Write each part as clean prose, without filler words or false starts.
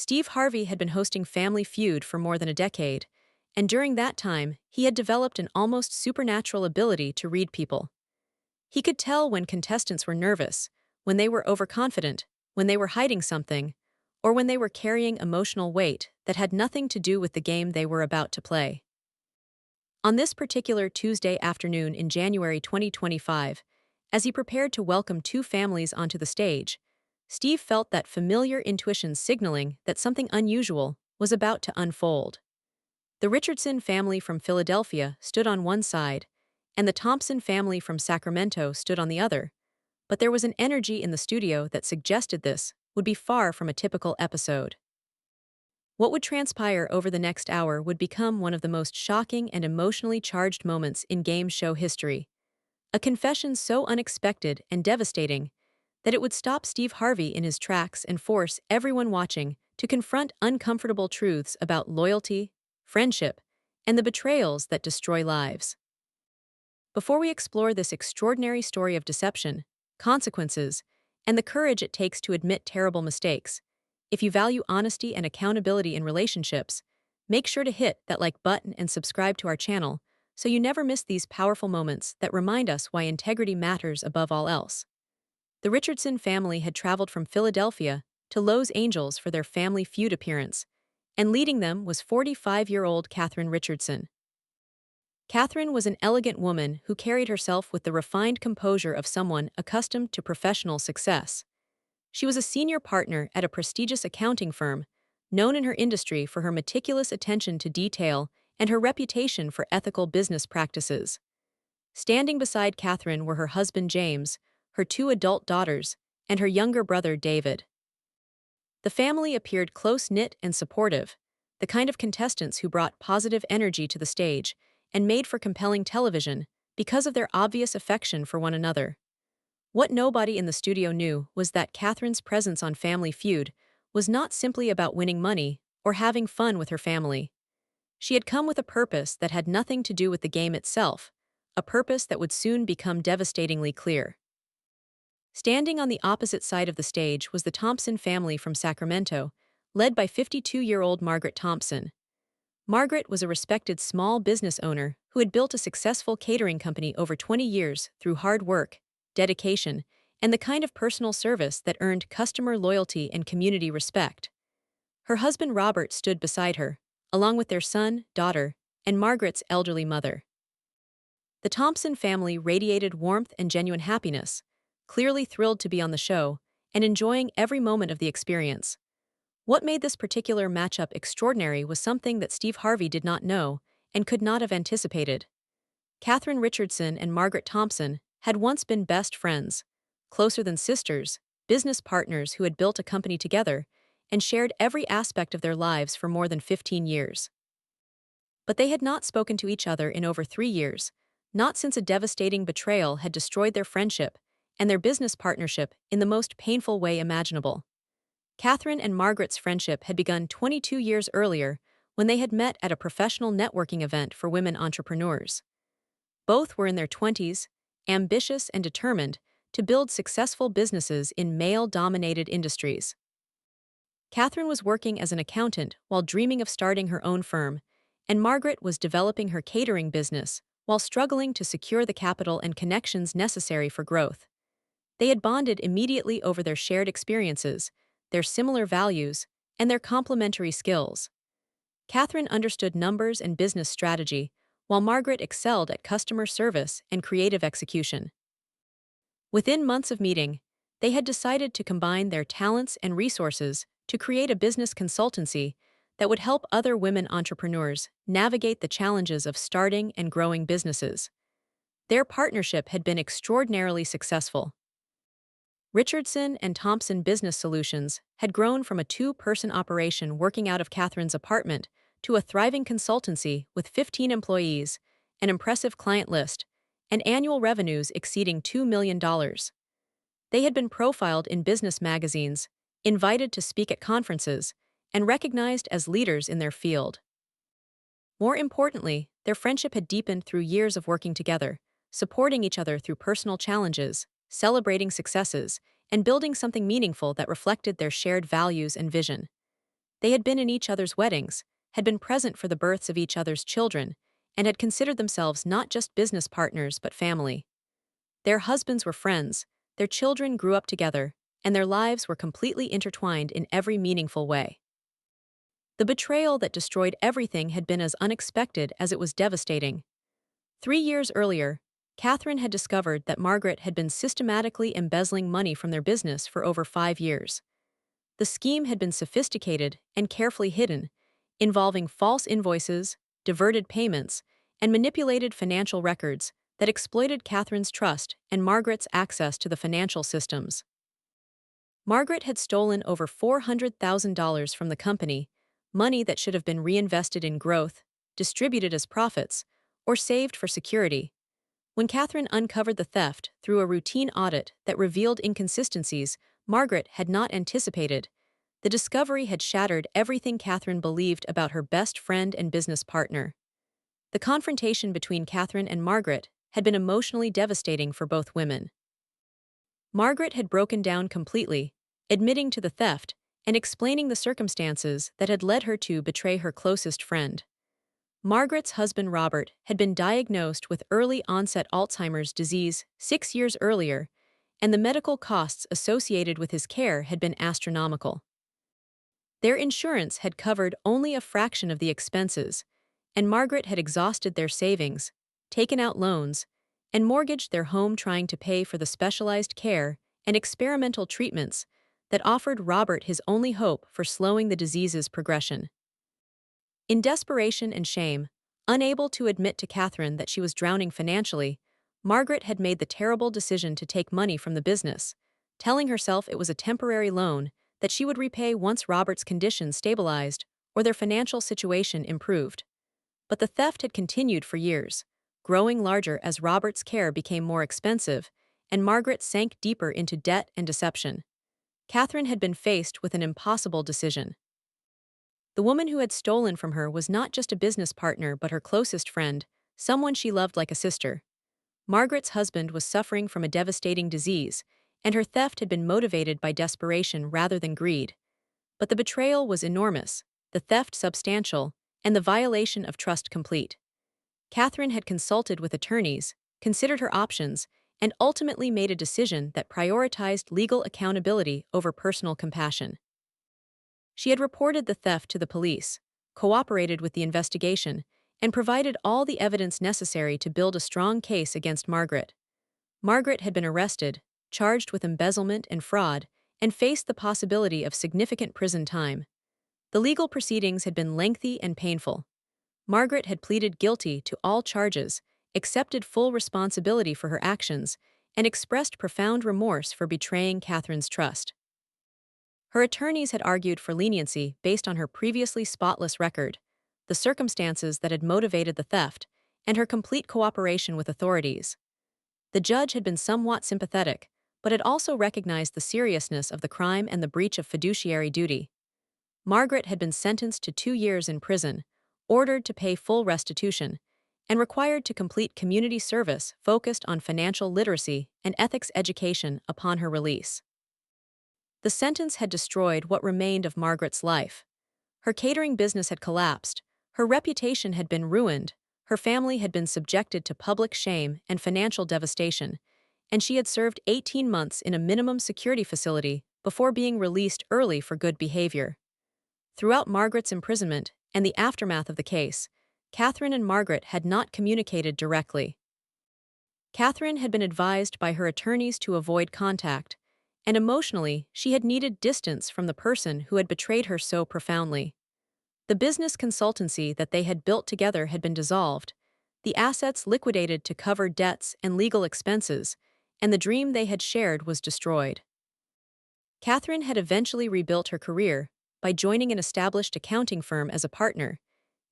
Steve Harvey had been hosting Family Feud for more than a decade, and during that time, he had developed an almost supernatural ability to read people. He could tell when contestants were nervous, when they were overconfident, when they were hiding something, or when they were carrying emotional weight that had nothing to do with the game they were about to play. On this particular Tuesday afternoon in January 2025, as he prepared to welcome two families onto the stage, Steve felt that familiar intuition signaling that something unusual was about to unfold. The Richardson family from Philadelphia stood on one side, and the Thompson family from Sacramento stood on the other, but there was an energy in the studio that suggested this would be far from a typical episode. What would transpire over the next hour would become one of the most shocking and emotionally charged moments in game show history. A confession so unexpected and devastating that it would stop Steve Harvey in his tracks and force everyone watching to confront uncomfortable truths about loyalty, friendship, and the betrayals that destroy lives. Before we explore this extraordinary story of deception, consequences, and the courage it takes to admit terrible mistakes, if you value honesty and accountability in relationships, make sure to hit that like button and subscribe to our channel so you never miss these powerful moments that remind us why integrity matters above all else. The Richardson family had traveled from Philadelphia to Los Angeles for their Family Feud appearance, and leading them was 45-year-old Katherine Richardson. Katherine was an elegant woman who carried herself with the refined composure of someone accustomed to professional success. She was a senior partner at a prestigious accounting firm, known in her industry for her meticulous attention to detail and her reputation for ethical business practices. Standing beside Katherine were her husband James, her two adult daughters, and her younger brother David. The family appeared close-knit and supportive, the kind of contestants who brought positive energy to the stage and made for compelling television because of their obvious affection for one another. What nobody in the studio knew was that Katherine's presence on Family Feud was not simply about winning money or having fun with her family. She had come with a purpose that had nothing to do with the game itself, a purpose that would soon become devastatingly clear. Standing on the opposite side of the stage was the Thompson family from Sacramento, led by 52-year-old Margaret Thompson. Margaret was a respected small business owner who had built a successful catering company over 20 years through hard work, dedication, and the kind of personal service that earned customer loyalty and community respect. Her husband Robert stood beside her, along with their son, daughter, and Margaret's elderly mother. The Thompson family radiated warmth and genuine happiness, clearly thrilled to be on the show and enjoying every moment of the experience. What made this particular matchup extraordinary was something that Steve Harvey did not know and could not have anticipated. Katherine Richardson and Margaret Thompson had once been best friends, closer than sisters, business partners who had built a company together and shared every aspect of their lives for more than 15 years. But they had not spoken to each other in over 3 years, not since a devastating betrayal had destroyed their friendship and their business partnership in the most painful way imaginable. Katherine and Margaret's friendship had begun 22 years earlier when they had met at a professional networking event for women entrepreneurs. Both were in their 20s, ambitious and determined to build successful businesses in male-dominated industries. Katherine was working as an accountant while dreaming of starting her own firm, and Margaret was developing her catering business while struggling to secure the capital and connections necessary for growth. They had bonded immediately over their shared experiences, their similar values, and their complementary skills. Katherine understood numbers and business strategy, while Margaret excelled at customer service and creative execution. Within months of meeting, they had decided to combine their talents and resources to create a business consultancy that would help other women entrepreneurs navigate the challenges of starting and growing businesses. Their partnership had been extraordinarily successful. Richardson and Thompson Business Solutions had grown from a two-person operation working out of Katherine's apartment to a thriving consultancy with 15 employees, an impressive client list, and annual revenues exceeding $2 million. They had been profiled in business magazines, invited to speak at conferences, and recognized as leaders in their field. More importantly, their friendship had deepened through years of working together, supporting each other through personal challenges, celebrating successes, and building something meaningful that reflected their shared values and vision. They had been in each other's weddings, had been present for the births of each other's children, and had considered themselves not just business partners but family. Their husbands were friends, their children grew up together, and their lives were completely intertwined in every meaningful way. The betrayal that destroyed everything had been as unexpected as it was devastating. 3 years earlier, Katherine had discovered that Margaret had been systematically embezzling money from their business for over 5 years. The scheme had been sophisticated and carefully hidden, involving false invoices, diverted payments, and manipulated financial records that exploited Katherine's trust and Margaret's access to the financial systems. Margaret had stolen over $400,000 from the company, money that should have been reinvested in growth, distributed as profits, or saved for security. When Katherine uncovered the theft through a routine audit that revealed inconsistencies Margaret had not anticipated, the discovery had shattered everything Katherine believed about her best friend and business partner. The confrontation between Katherine and Margaret had been emotionally devastating for both women. Margaret had broken down completely, admitting to the theft and explaining the circumstances that had led her to betray her closest friend. Margaret's husband Robert had been diagnosed with early-onset Alzheimer's disease 6 years earlier, and the medical costs associated with his care had been astronomical. Their insurance had covered only a fraction of the expenses, and Margaret had exhausted their savings, taken out loans, and mortgaged their home trying to pay for the specialized care and experimental treatments that offered Robert his only hope for slowing the disease's progression. In desperation and shame, unable to admit to Katherine that she was drowning financially, Margaret had made the terrible decision to take money from the business, telling herself it was a temporary loan that she would repay once Robert's condition stabilized or their financial situation improved. But the theft had continued for years, growing larger as Robert's care became more expensive, and Margaret sank deeper into debt and deception. Katherine had been faced with an impossible decision. The woman who had stolen from her was not just a business partner but her closest friend, someone she loved like a sister. Margaret's husband was suffering from a devastating disease, and her theft had been motivated by desperation rather than greed. But the betrayal was enormous, the theft substantial, and the violation of trust complete. Katherine had consulted with attorneys, considered her options, and ultimately made a decision that prioritized legal accountability over personal compassion. She had reported the theft to the police, cooperated with the investigation, and provided all the evidence necessary to build a strong case against Margaret. Margaret had been arrested, charged with embezzlement and fraud, and faced the possibility of significant prison time. The legal proceedings had been lengthy and painful. Margaret had pleaded guilty to all charges, accepted full responsibility for her actions, and expressed profound remorse for betraying Katherine's trust. Her attorneys had argued for leniency based on her previously spotless record, the circumstances that had motivated the theft, and her complete cooperation with authorities. The judge had been somewhat sympathetic, but had also recognized the seriousness of the crime and the breach of fiduciary duty. Margaret had been sentenced to 2 years in prison, ordered to pay full restitution, and required to complete community service focused on financial literacy and ethics education upon her release. The sentence had destroyed what remained of Margaret's life. Her catering business had collapsed, her reputation had been ruined, her family had been subjected to public shame and financial devastation, and she had served 18 months in a minimum security facility before being released early for good behavior. Throughout Margaret's imprisonment and the aftermath of the case, Katherine and Margaret had not communicated directly. Katherine had been advised by her attorneys to avoid contact, and emotionally, she had needed distance from the person who had betrayed her so profoundly. The business consultancy that they had built together had been dissolved, the assets liquidated to cover debts and legal expenses, and the dream they had shared was destroyed. Katherine had eventually rebuilt her career by joining an established accounting firm as a partner,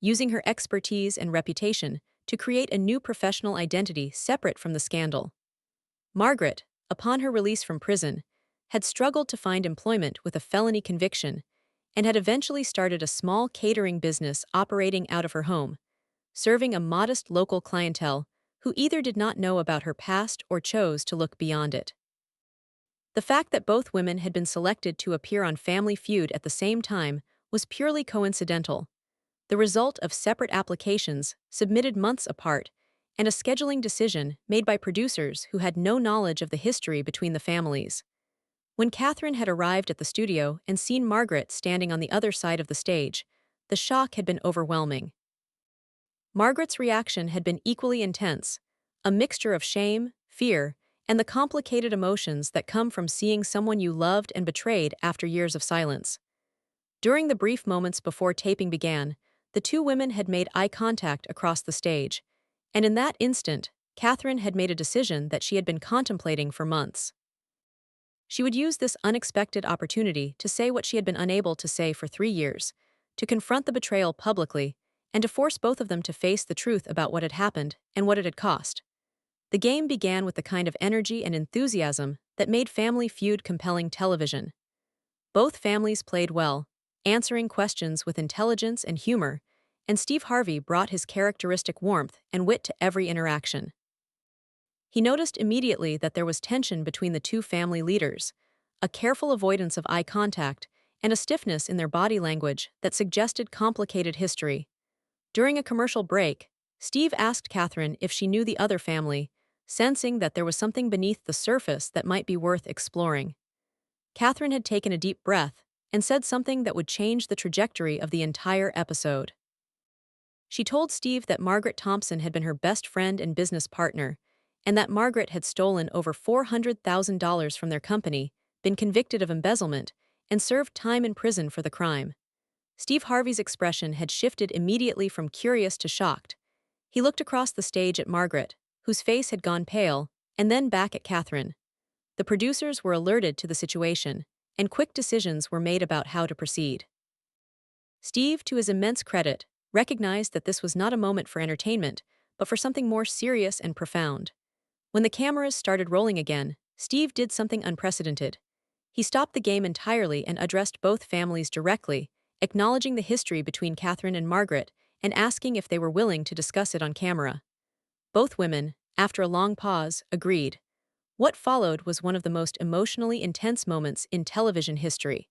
using her expertise and reputation to create a new professional identity separate from the scandal. Margaret, upon her release from prison, had struggled to find employment with a felony conviction and had eventually started a small catering business operating out of her home, serving a modest local clientele who either did not know about her past or chose to look beyond it. The fact that both women had been selected to appear on Family Feud at the same time was purely coincidental, the result of separate applications submitted months apart and a scheduling decision made by producers who had no knowledge of the history between the families. When Katherine had arrived at the studio and seen Margaret standing on the other side of the stage, the shock had been overwhelming. Margaret's reaction had been equally intense, a mixture of shame, fear, and the complicated emotions that come from seeing someone you loved and betrayed after years of silence. During the brief moments before taping began, the two women had made eye contact across the stage, and in that instant, Katherine had made a decision that she had been contemplating for months. She would use this unexpected opportunity to say what she had been unable to say for 3 years, to confront the betrayal publicly, and to force both of them to face the truth about what had happened and what it had cost. The game began with the kind of energy and enthusiasm that made Family Feud compelling television. Both families played well, answering questions with intelligence and humor, and Steve Harvey brought his characteristic warmth and wit to every interaction. He noticed immediately that there was tension between the two family leaders, a careful avoidance of eye contact, and a stiffness in their body language that suggested complicated history. During a commercial break, Steve asked Katherine if she knew the other family, sensing that there was something beneath the surface that might be worth exploring. Katherine had taken a deep breath and said something that would change the trajectory of the entire episode. She told Steve that Margaret Thompson had been her best friend and business partner, and that Margaret had stolen over $400,000 from their company, been convicted of embezzlement, and served time in prison for the crime. Steve Harvey's expression had shifted immediately from curious to shocked. He looked across the stage at Margaret, whose face had gone pale, and then back at Katherine. The producers were alerted to the situation, and quick decisions were made about how to proceed. Steve, to his immense credit, recognized that this was not a moment for entertainment, but for something more serious and profound. When the cameras started rolling again, Steve did something unprecedented. He stopped the game entirely and addressed both families directly, acknowledging the history between Katherine and Margaret and asking if they were willing to discuss it on camera. Both women, after a long pause, agreed. What followed was one of the most emotionally intense moments in television history.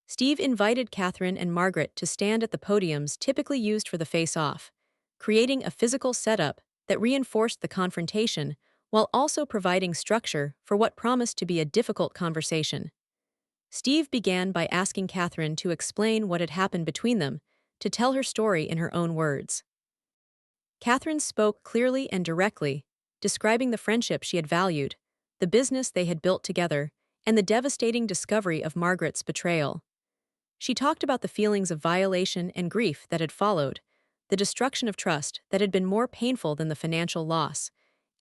Steve invited Katherine and Margaret to stand at the podiums typically used for the face-off, creating a physical setup that reinforced the confrontation while also providing structure for what promised to be a difficult conversation. Steve began by asking Katherine to explain what had happened between them, to tell her story in her own words. Katherine spoke clearly and directly, describing the friendship she had valued, the business they had built together, and the devastating discovery of Margaret's betrayal. She talked about the feelings of violation and grief that had followed, the destruction of trust that had been more painful than the financial loss,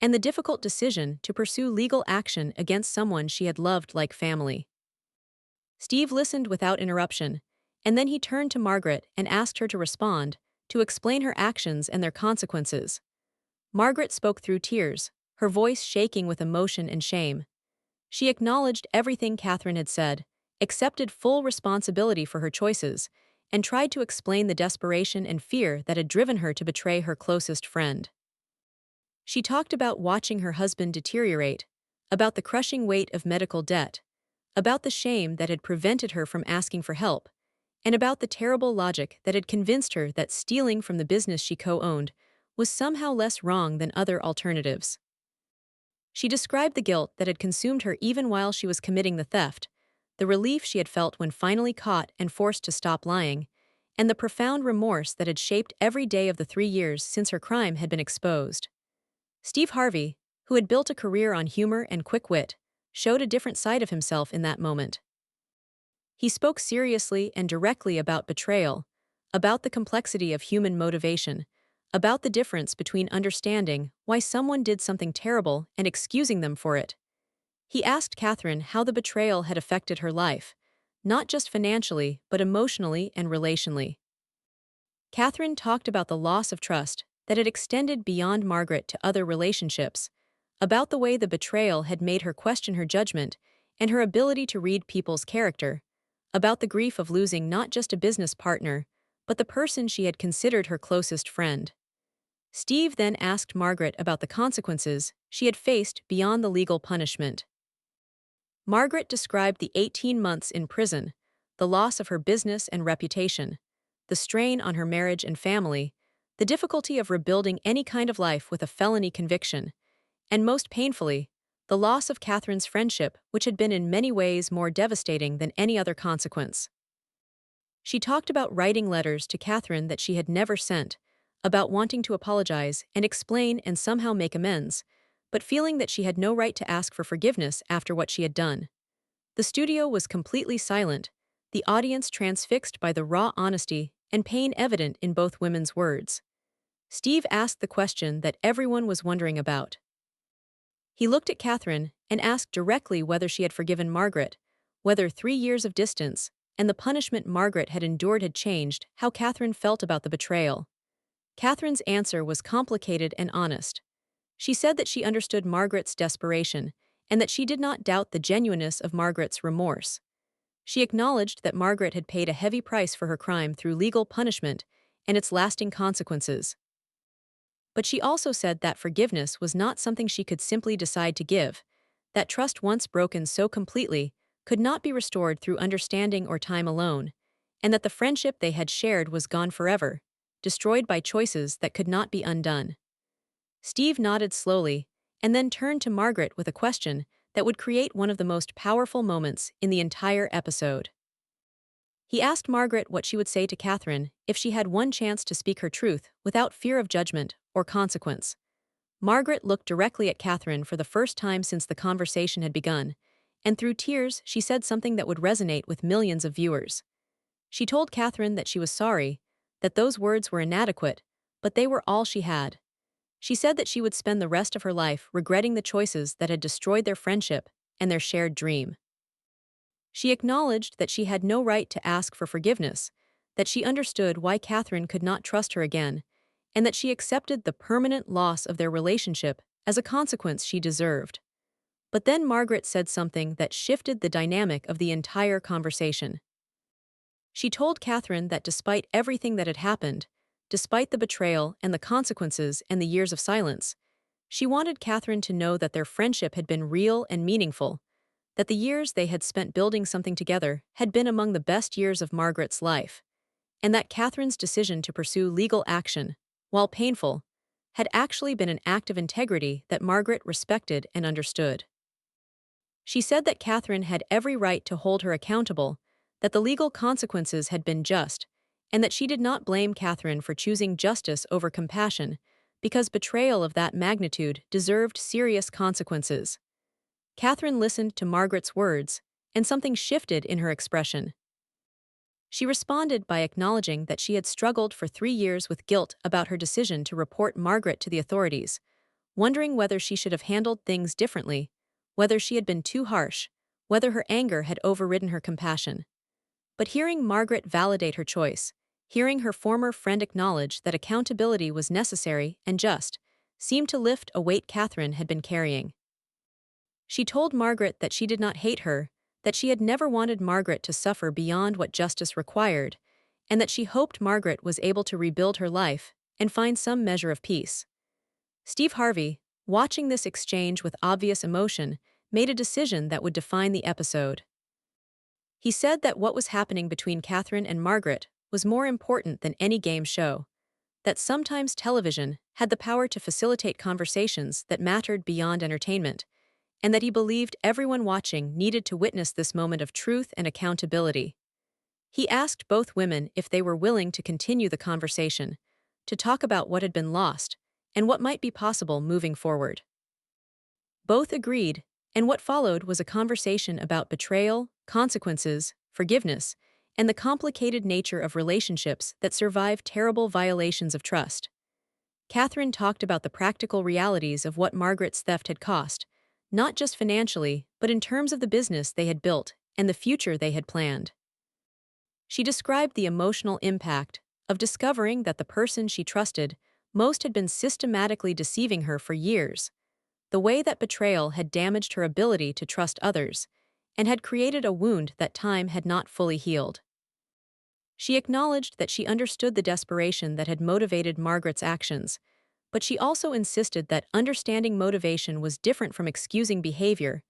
and the difficult decision to pursue legal action against someone she had loved like family. Steve listened without interruption, and then he turned to Margaret and asked her to respond, to explain her actions and their consequences. Margaret spoke through tears, her voice shaking with emotion and shame. She acknowledged everything Katherine had said, accepted full responsibility for her choices, and tried to explain the desperation and fear that had driven her to betray her closest friend. She talked about watching her husband deteriorate, about the crushing weight of medical debt, about the shame that had prevented her from asking for help, and about the terrible logic that had convinced her that stealing from the business she co-owned was somehow less wrong than other alternatives. She described the guilt that had consumed her even while she was committing the theft, the relief she had felt when finally caught and forced to stop lying, and the profound remorse that had shaped every day of the 3 years since her crime had been exposed. Steve Harvey, who had built a career on humor and quick wit, showed a different side of himself in that moment. He spoke seriously and directly about betrayal, about the complexity of human motivation, about the difference between understanding why someone did something terrible and excusing them for it. He asked Katherine how the betrayal had affected her life, not just financially, but emotionally and relationally. Katherine talked about the loss of trust that had extended beyond Margaret to other relationships, about the way the betrayal had made her question her judgment and her ability to read people's character, about the grief of losing not just a business partner, but the person she had considered her closest friend. Steve then asked Margaret about the consequences she had faced beyond the legal punishment. Margaret described the 18 months in prison, the loss of her business and reputation, the strain on her marriage and family, the difficulty of rebuilding any kind of life with a felony conviction, and most painfully, the loss of Catherine's friendship, which had been in many ways more devastating than any other consequence. She talked about writing letters to Catherine that she had never sent, about wanting to apologize and explain and somehow make amends, but feeling that she had no right to ask for forgiveness after what she had done. The studio was completely silent, the audience transfixed by the raw honesty and pain evident in both women's words. Steve asked the question that everyone was wondering about. He looked at Catherine and asked directly whether she had forgiven Margaret, whether 3 years of distance and the punishment Margaret had endured had changed how Catherine felt about the betrayal. Catherine's answer was complicated and honest. She said that she understood Margaret's desperation and that she did not doubt the genuineness of Margaret's remorse. She acknowledged that Margaret had paid a heavy price for her crime through legal punishment and its lasting consequences. But she also said that forgiveness was not something she could simply decide to give, that trust once broken so completely could not be restored through understanding or time alone, and that the friendship they had shared was gone forever, destroyed by choices that could not be undone. Steve nodded slowly, and then turned to Margaret with a question that would create one of the most powerful moments in the entire episode. He asked Margaret what she would say to Catherine if she had one chance to speak her truth without fear of judgment or consequence. Margaret looked directly at Catherine for the first time since the conversation had begun, and through tears she said something that would resonate with millions of viewers. She told Catherine that she was sorry, that those words were inadequate, but they were all she had. She said that she would spend the rest of her life regretting the choices that had destroyed their friendship and their shared dream. She acknowledged that she had no right to ask for forgiveness, that she understood why Catherine could not trust her again, and that she accepted the permanent loss of their relationship as a consequence she deserved. But then Margaret said something that shifted the dynamic of the entire conversation. She told Catherine that despite everything that had happened, despite the betrayal and the consequences and the years of silence, she wanted Catherine to know that their friendship had been real and meaningful, that the years they had spent building something together had been among the best years of Margaret's life, and that Catherine's decision to pursue legal action, while painful, had actually been an act of integrity that Margaret respected and understood. She said that Catherine had every right to hold her accountable, that the legal consequences had been just, and that she did not blame Catherine for choosing justice over compassion, because betrayal of that magnitude deserved serious consequences. Catherine listened to Margaret's words, and something shifted in her expression. She responded by acknowledging that she had struggled for 3 years with guilt about her decision to report Margaret to the authorities, wondering whether she should have handled things differently, whether she had been too harsh, whether her anger had overridden her compassion. But hearing Margaret validate her choice, hearing her former friend acknowledge that accountability was necessary and just, seemed to lift a weight Catherine had been carrying. She told Margaret that she did not hate her, that she had never wanted Margaret to suffer beyond what justice required, and that she hoped Margaret was able to rebuild her life and find some measure of peace. Steve Harvey, watching this exchange with obvious emotion, made a decision that would define the episode. He said that what was happening between Catherine and Margaret was more important than any game show, that sometimes television had the power to facilitate conversations that mattered beyond entertainment, and that he believed everyone watching needed to witness this moment of truth and accountability. He asked both women if they were willing to continue the conversation, to talk about what had been lost, and what might be possible moving forward. Both agreed, and what followed was a conversation about betrayal, consequences, forgiveness, and the complicated nature of relationships that survive terrible violations of trust. Catherine talked about the practical realities of what Margaret's theft had cost, not just financially, but in terms of the business they had built and the future they had planned. She described the emotional impact of discovering that the person she trusted most had been systematically deceiving her for years, the way that betrayal had damaged her ability to trust others, and had created a wound that time had not fully healed. She acknowledged that she understood the desperation that had motivated Margaret's actions, but she also insisted that understanding motivation was different from excusing behavior,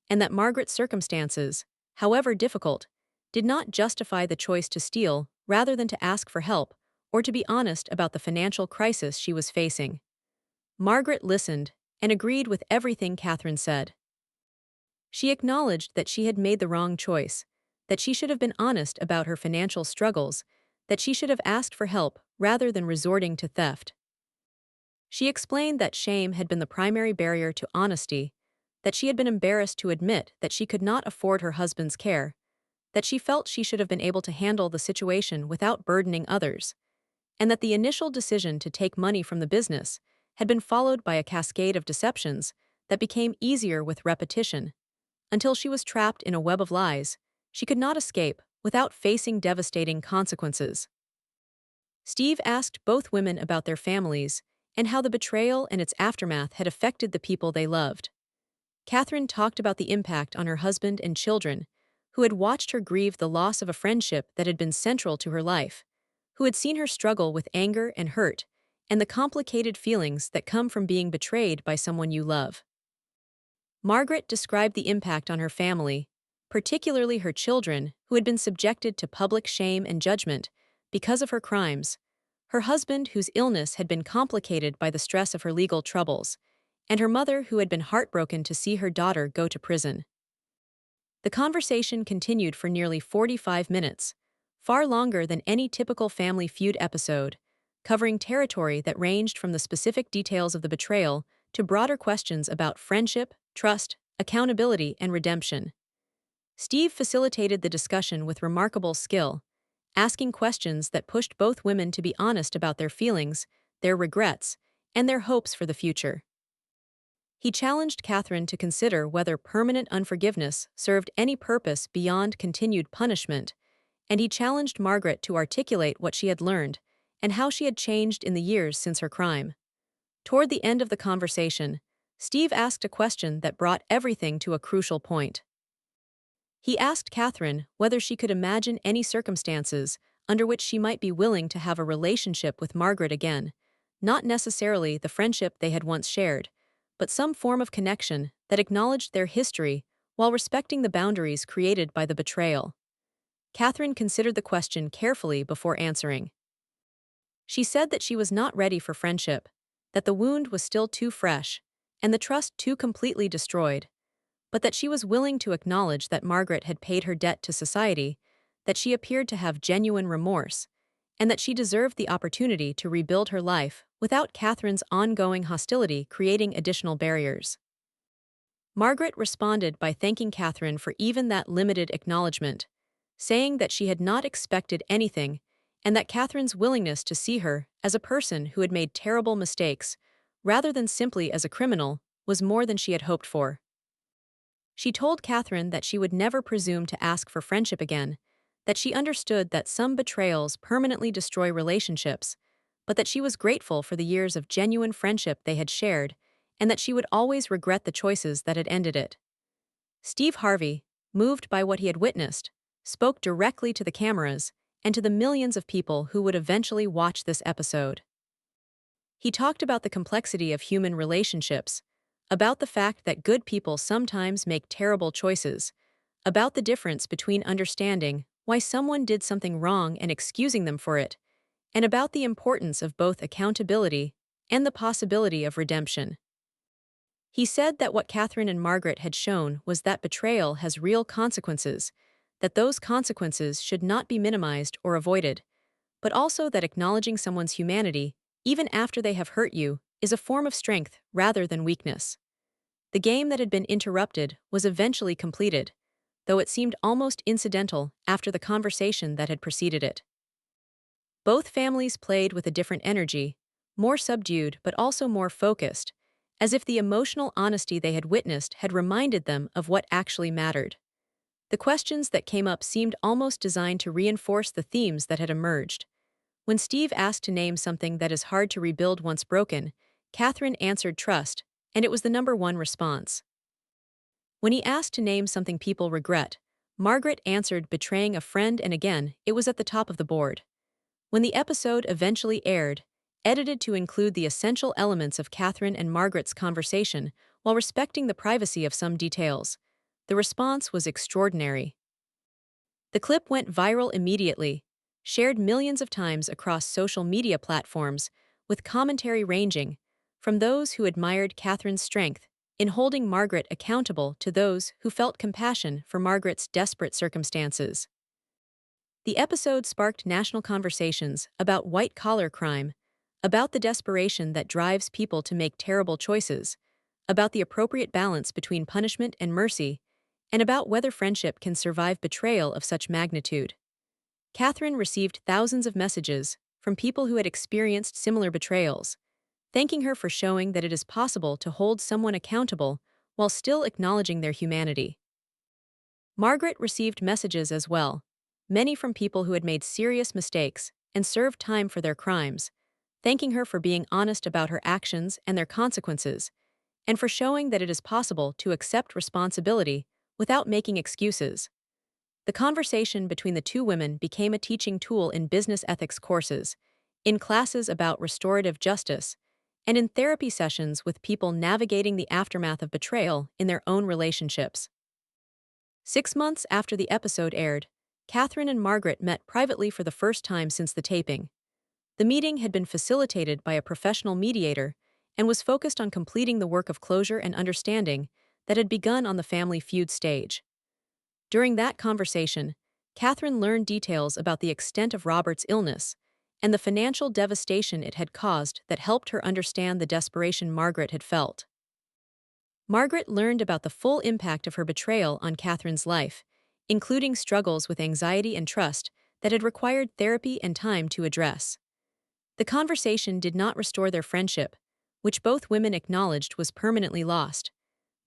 and that Margaret's circumstances, however difficult, did not justify the choice to steal rather than to ask for help or to be honest about the financial crisis she was facing. Margaret listened and agreed with everything Katherine said. She acknowledged that she had made the wrong choice, that she should have been honest about her financial struggles, that she should have asked for help rather than resorting to theft. She explained that shame had been the primary barrier to honesty, that she had been embarrassed to admit that she could not afford her husband's care, that she felt she should have been able to handle the situation without burdening others, and that the initial decision to take money from the business had been followed by a cascade of deceptions that became easier with repetition, until she was trapped in a web of lies she could not escape without facing devastating consequences. Steve asked both women about their families and how the betrayal and its aftermath had affected the people they loved. Katherine talked about the impact on her husband and children, who had watched her grieve the loss of a friendship that had been central to her life, who had seen her struggle with anger and hurt, and the complicated feelings that come from being betrayed by someone you love. Margaret described the impact on her family, particularly her children, who had been subjected to public shame and judgment because of her crimes, her husband, whose illness had been complicated by the stress of her legal troubles, and her mother, who had been heartbroken to see her daughter go to prison. The conversation continued for nearly 45 minutes, far longer than any typical Family Feud episode, covering territory that ranged from the specific details of the betrayal to broader questions about friendship, trust, accountability, and redemption. Steve facilitated the discussion with remarkable skill, asking questions that pushed both women to be honest about their feelings, their regrets, and their hopes for the future. He challenged Katherine to consider whether permanent unforgiveness served any purpose beyond continued punishment, and he challenged Margaret to articulate what she had learned and how she had changed in the years since her crime. Toward the end of the conversation, Steve asked a question that brought everything to a crucial point. He asked Katherine whether she could imagine any circumstances under which she might be willing to have a relationship with Margaret again, not necessarily the friendship they had once shared, but some form of connection that acknowledged their history while respecting the boundaries created by the betrayal. Katherine considered the question carefully before answering. She said that she was not ready for friendship, that the wound was still too fresh, and the trust too completely destroyed, but that she was willing to acknowledge that Margaret had paid her debt to society, that she appeared to have genuine remorse, and that she deserved the opportunity to rebuild her life without Katherine's ongoing hostility creating additional barriers. Margaret responded by thanking Katherine for even that limited acknowledgement, saying that she had not expected anything and that Katherine's willingness to see her as a person who had made terrible mistakes, rather than simply as a criminal, was more than she had hoped for. She told Katherine that she would never presume to ask for friendship again, that she understood that some betrayals permanently destroy relationships, but that she was grateful for the years of genuine friendship they had shared, and that she would always regret the choices that had ended it. Steve Harvey, moved by what he had witnessed, spoke directly to the cameras and to the millions of people who would eventually watch this episode. He talked about the complexity of human relationships, about the fact that good people sometimes make terrible choices, about the difference between understanding why someone did something wrong and excusing them for it, and about the importance of both accountability and the possibility of redemption. He said that what Katherine and Margaret had shown was that betrayal has real consequences, that those consequences should not be minimized or avoided, but also that acknowledging someone's humanity, even after they have hurt you, is a form of strength rather than weakness. The game that had been interrupted was eventually completed, though it seemed almost incidental after the conversation that had preceded it. Both families played with a different energy, more subdued but also more focused, as if the emotional honesty they had witnessed had reminded them of what actually mattered. The questions that came up seemed almost designed to reinforce the themes that had emerged. When Steve asked to name something that is hard to rebuild once broken, Katherine answered trust, and it was the #1 response. When he asked to name something people regret, Margaret answered betraying a friend, and again, it was at the top of the board. When the episode eventually aired, edited to include the essential elements of Katherine and Margaret's conversation while respecting the privacy of some details, the response was extraordinary. The clip went viral immediately, shared millions of times across social media platforms, with commentary ranging from those who admired Catherine's strength in holding Margaret accountable to those who felt compassion for Margaret's desperate circumstances. The episode sparked national conversations about white-collar crime, about the desperation that drives people to make terrible choices, about the appropriate balance between punishment and mercy, and about whether friendship can survive betrayal of such magnitude. Catherine received thousands of messages from people who had experienced similar betrayals, thanking her for showing that it is possible to hold someone accountable while still acknowledging their humanity. Margaret received messages as well, many from people who had made serious mistakes and served time for their crimes, thanking her for being honest about her actions and their consequences, and for showing that it is possible to accept responsibility without making excuses. The conversation between the two women became a teaching tool in business ethics courses, in classes about restorative justice, and in therapy sessions with people navigating the aftermath of betrayal in their own relationships. 6 months after the episode aired, Katherine and Margaret met privately for the first time since the taping. The meeting had been facilitated by a professional mediator and was focused on completing the work of closure and understanding that had begun on the Family Feud stage. During that conversation, Katherine learned details about the extent of Robert's illness and the financial devastation it had caused that helped her understand the desperation Margaret had felt. Margaret learned about the full impact of her betrayal on Catherine's life, including struggles with anxiety and trust that had required therapy and time to address. The conversation did not restore their friendship, which both women acknowledged was permanently lost,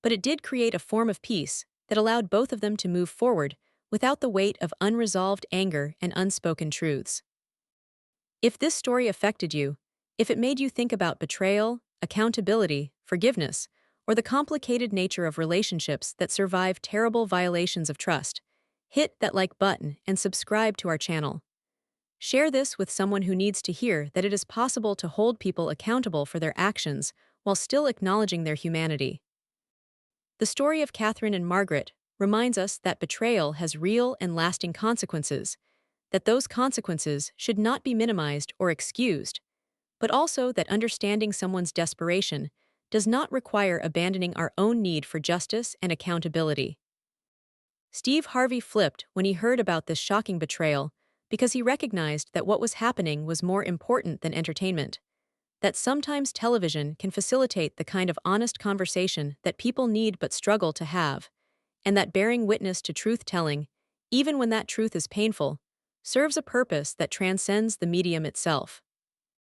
but it did create a form of peace that allowed both of them to move forward without the weight of unresolved anger and unspoken truths. If this story affected you, if it made you think about betrayal, accountability, forgiveness, or the complicated nature of relationships that survive terrible violations of trust, hit that like button and subscribe to our channel. Share this with someone who needs to hear that it is possible to hold people accountable for their actions while still acknowledging their humanity. The story of Katherine and Margaret reminds us that betrayal has real and lasting consequences, that those consequences should not be minimized or excused, but also that understanding someone's desperation does not require abandoning our own need for justice and accountability. Steve Harvey flipped when he heard about this shocking betrayal because he recognized that what was happening was more important than entertainment, that sometimes television can facilitate the kind of honest conversation that people need but struggle to have, and that bearing witness to truth-telling, even when that truth is painful, serves a purpose that transcends the medium itself.